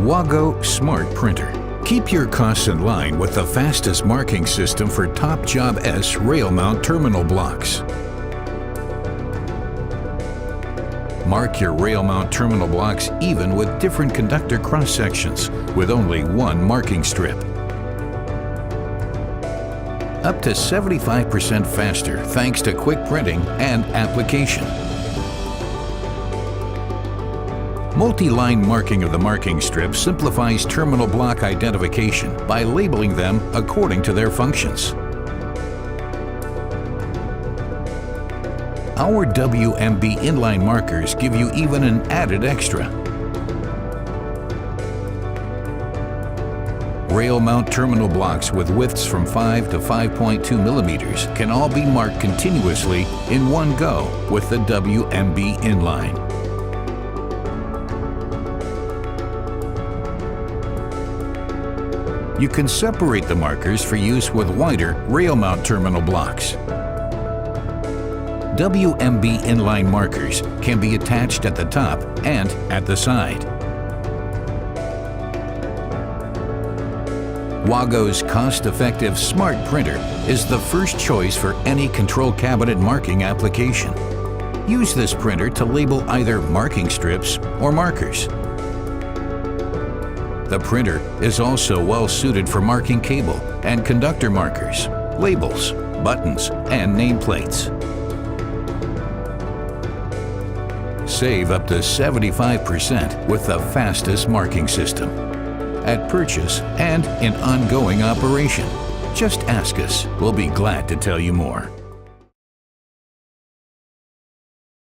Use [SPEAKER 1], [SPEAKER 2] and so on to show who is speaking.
[SPEAKER 1] WAGO Smart Printer. Keep your costs in line with the fastest marking system for TOPJOB S rail mount terminal blocks. Mark your rail mount terminal blocks even with different conductor cross sections with only one marking strip. Up to 75% faster thanks to quick printing and application. Multi-line marking of the marking strip simplifies terminal block identification by labeling them according to their functions. Our WMB inline markers give you even an added extra. Rail mount terminal blocks with widths from 5 to 5.2 millimeters can all be marked continuously in one go with the WMB inline. You can separate the markers for use with wider rail mount terminal blocks. WMB inline markers can be attached at the top and at the side. WAGO's cost-effective Smart Printer is the first choice for any control cabinet marking application. Use this printer to label either marking strips or markers. The printer is also well suited for marking cable and conductor markers, labels, buttons, and nameplates. Save up to 75% with the fastest marking system. At purchase and in ongoing operation. Just ask us. We'll be glad to tell you more.